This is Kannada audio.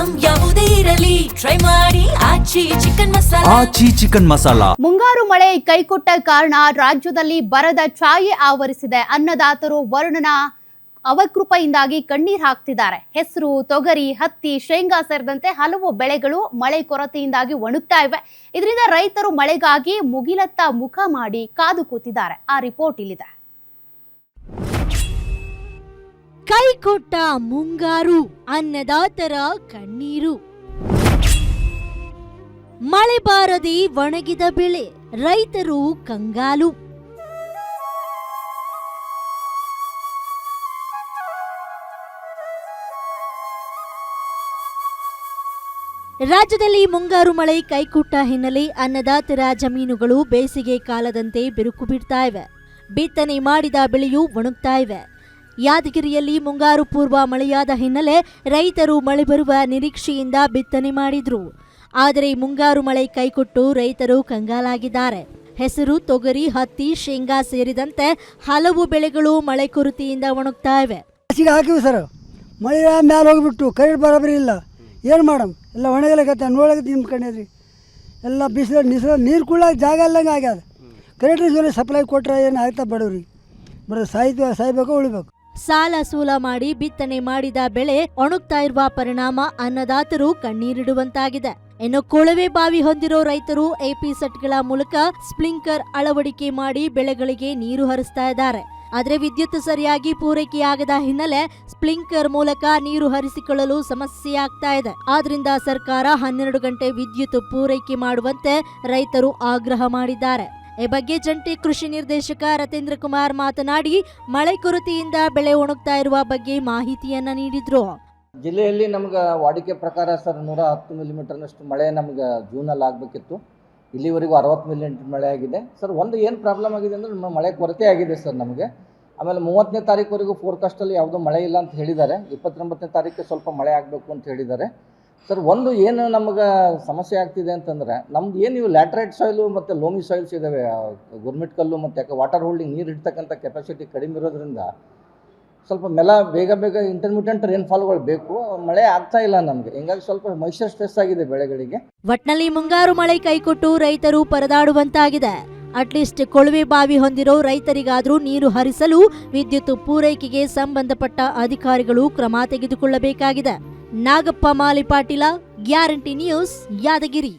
ಐಟಂ ಯಾವುದೇ ಇರಲಿ ಟ್ರೈ ಮಾಡಿ ಆಚಿ ಚಿಕನ್ ಮಸಾಲಾ. ಮುಂಗಾರು ಮಳೆ ಕೈಕೊಟ್ಟ ಕಾರಣ ರಾಜ್ಯದಲ್ಲಿ ಬರದ ಛಾಯೆ ಆವರಿಸಿದೆ. ಅನ್ನದಾತರು ವರುಣನ ಅವಕೃಪೆಯಿಂದಾಗಿ ಕಣ್ಣೀರ್ ಹಾಕ್ತಿದ್ದಾರೆ. ಹೆಸರು, ತೊಗರಿ, ಹತ್ತಿ, ಶೇಂಗಾ ಸೇರಿದಂತೆ ಹಲವು ಬೆಳೆಗಳು ಮಳೆ ಕೊರತೆಯಿಂದಾಗಿ ಒಣಗ್ತಾ ಇವೆ. ಇದರಿಂದ ರೈತರು ಮಳೆಗಾಗಿ ಮುಗಿಲತ್ತ ಮುಖ ಮಾಡಿ ಕಾದು ಕೂತಿದ್ದಾರೆ. ಆ ರಿಪೋರ್ಟ್ ಇಲ್ಲಿದೆ. ಕೈಕೊಟ್ಟ ಮುಂಗಾರು, ಅನ್ನದಾತರ ಕಣ್ಣೀರು. ಮಳೆ ಬಾರದೆ ಒಣಗಿದ ಬೆಳೆ, ರೈತರು ಕಂಗಾಲು. ರಾಜ್ಯದಲ್ಲಿ ಮುಂಗಾರು ಮಳೆ ಕೈಕೊಟ್ಟ ಹಿನ್ನೆಲೆ ಅನ್ನದಾತರ ಜಮೀನುಗಳು ಬೇಸಿಗೆ ಕಾಲದಂತೆ ಬಿರುಕು ಬಿಡ್ತಾ ಇವೆ. ಬಿತ್ತನೆ ಮಾಡಿದ ಬೆಳೆಯೂ ಒಣಗ್ತಾ ಇವೆ. ಯಾದಗಿರಿಯಲ್ಲಿ ಮುಂಗಾರು ಪೂರ್ವ ಮಳೆಯಾದ ಹಿನ್ನೆಲೆ ರೈತರು ಮಳೆ ಬರುವ ನಿರೀಕ್ಷೆಯಿಂದ ಬಿತ್ತನೆ ಮಾಡಿದ್ರು. ಆದರೆ ಮುಂಗಾರು ಮಳೆ ಕೈಕೊಟ್ಟು ರೈತರು ಕಂಗಾಲಾಗಿದ್ದಾರೆ. ಹೆಸರು, ತೊಗರಿ, ಹತ್ತಿ, ಶೇಂಗಾ ಸೇರಿದಂತೆ ಹಲವು ಬೆಳೆಗಳು ಮಳೆ ಕೊರತೆಯಿಂದ ಒಣಗ್ತಾ ಇವೆ. ಹಾಕಿವಿ ಸರ್, ಮಳೆ ಮ್ಯಾಲೆ ಹೋಗ್ಬಿಟ್ಟು ಕರೆಂಟ್ ಬರೋಬರಿ ಇಲ್ಲ. ಏನು ಮಾಡಮ್, ಎಲ್ಲ ಒಣಗಲಿಕತ್ತ ನೋಡಕ್ಕೆ ನಿಮ್ಮ ಕಣ್ಣಿದ್ರಿ. ಎಲ್ಲ ಬಿಸಿಲು ನೀರು ಕೂಡ ಜಾಗ ಇಲ್ಲಂಗೆ ಆಗ್ಯದ. ಕರೆಂಟ್ ಸಪ್ಲೈ ಕೊಟ್ಟರೆ ಏನು ಆಗ್ತಾ ಬಡವ್ರಿ ಸಾಯ್ಬೇಕು ಉಳಿಬೇಕು. ಸಾಲ ಸೂಲ ಮಾಡಿ ಬಿತ್ತನೆ ಮಾಡಿದ ಬೆಳೆ ಒಣಗ್ತಾ ಇರುವ ಪರಿಣಾಮ ಅನ್ನದಾತರು ಕಣ್ಣೀರಿಡುವಂತಾಗಿದೆ. ಇನ್ನು ಕೊಳವೆ ಬಾವಿ ಹೊಂದಿರೋ ರೈತರು ಎಪಿ ಸೆಟ್ಗಳ ಮೂಲಕ ಸ್ಪ್ರಿಂಕ್ಲರ್ ಅಳವಡಿಕೆ ಮಾಡಿ ಬೆಳೆಗಳಿಗೆ ನೀರು ಹರಿಸ್ತಾ ಇದ್ದಾರೆ. ಆದರೆ ವಿದ್ಯುತ್ ಸರಿಯಾಗಿ ಪೂರೈಕೆಯಾಗದ ಹಿನ್ನೆಲೆ ಸ್ಪ್ರಿಂಕ್ಲರ್ ಮೂಲಕ ನೀರು ಹರಿಸಿಕೊಳ್ಳಲು ಸಮಸ್ಯೆಯಾಗ್ತಾ ಇದೆ. ಆದ್ರಿಂದ ಸರ್ಕಾರ 12 ಗಂಟೆ ವಿದ್ಯುತ್ ಪೂರೈಕೆ ಮಾಡುವಂತೆ ರೈತರು ಆಗ್ರಹ ಮಾಡಿದ್ದಾರೆ. ಈ ಬಗ್ಗೆ ಜಂಟಿ ಕೃಷಿ ನಿರ್ದೇಶಕ ರತೀಂದ್ರ ಕುಮಾರ್ ಮಾತನಾಡಿ ಮಳೆ ಕೊರತೆಯಿಂದ ಬೆಳೆ ಒಣಗ್ತಾ ಇರುವ ಬಗ್ಗೆ ಮಾಹಿತಿಯನ್ನ ನೀಡಿದ್ರು. ಜಿಲ್ಲೆಯಲ್ಲಿ ನಮ್ಗೆ ವಾಡಿಕೆ ಪ್ರಕಾರ ಸರ್ 110 ಮಿಲಿಮೀಟರ್ನಷ್ಟು ಮಳೆ ನಮ್ಗೆ ಜೂನಲ್ಲಿ ಆಗಬೇಕಿತ್ತು. ಇಲ್ಲಿವರೆಗೂ 60 ಮಿಲಿಮೀಟರ್ ಮಳೆ ಆಗಿದೆ ಸರ್. ಒಂದು ಏನು ಪ್ರಾಬ್ಲಮ್ ಆಗಿದೆ ಅಂದರೆ ನಮ್ಮ ಮಳೆ ಕೊರತೆ ಆಗಿದೆ ಸರ್ ನಮಗೆ. ಆಮೇಲೆ 30ನೇ ತಾರೀಕುವರೆಗೂ ಫೋರ್ಕಾಸ್ಟಲ್ಲಿ ಯಾವುದೂ ಮಳೆ ಇಲ್ಲ ಅಂತ ಹೇಳಿದ್ದಾರೆ. 29ನೇ ತಾರೀಕಿಗೆ ಸ್ವಲ್ಪ ಮಳೆ ಆಗಬೇಕು ಅಂತ ಹೇಳಿದ್ದಾರೆ ಸರ್. ಒಂದು ಏನು ನಮಗೆ ಸಮಸ್ಯೆ ಆಗ್ತಿದೆ ಅಂತಂದರೆ ನಮ್ದು ಏನು ಇವು ಲ್ಯಾಟ್ರೈಟ್ ಸಾಯಿಲು ಮತ್ತು ಲೋಮಿ ಸಾಯಿಲ್ಸ್ ಇದ್ದಾವೆ, ಗುರ್ಮಿಟ್ ಕಲ್ಲು ಮತ್ತು ಯಾಕೆ ವಾಟರ್ ಹೋಲ್ಡಿಂಗ್ ನೀರು ಇಡ್ತಕ್ಕಂಥ ಕೆಪಾಸಿಟಿ ಕಡಿಮೆ ಇರೋದ್ರಿಂದ ಸ್ವಲ್ಪ ಬೇಗ ಇಂಟರ್ಮಿಟೆಂಟ್ ರೇನ್ಫಾಲ್ಗಳು ಬೇಕು. ಮಳೆ ಆಗ್ತಾ ಇಲ್ಲ ನಮಗೆ, ಹಿಂಗಾಗಿ ಸ್ವಲ್ಪ ಮಾಯಿಶ್ಚರ್ ಸ್ಟ್ರೆಸ್ ಆಗಿದೆ ಬೆಳೆಗಳಿಗೆ. ಒಟ್ನಲ್ಲಿ ಮುಂಗಾರು ಮಳೆ ಕೈಕೊಟ್ಟು ರೈತರು ಪರದಾಡುವಂತಾಗಿದೆ. ಅಟ್ಲೀಸ್ಟ್ ಕೊಳವೆ ಬಾವಿ ಹೊಂದಿರೋ ರೈತರಿಗಾದ್ರೂ ನೀರು ಹರಿಸಲು ವಿದ್ಯುತ್ ಪೂರೈಕೆಗೆ ಸಂಬಂಧಪಟ್ಟ ಅಧಿಕಾರಿಗಳು ಕ್ರಮ ತೆಗೆದುಕೊಳ್ಳಬೇಕಾಗಿದೆ. ನಾಗಪ್ಪ ಮಾಲಿ ಪಾಟೀಲ, ಗ್ಯಾರಂಟಿ ನ್ಯೂಸ್, ಯಾದಗಿರಿ.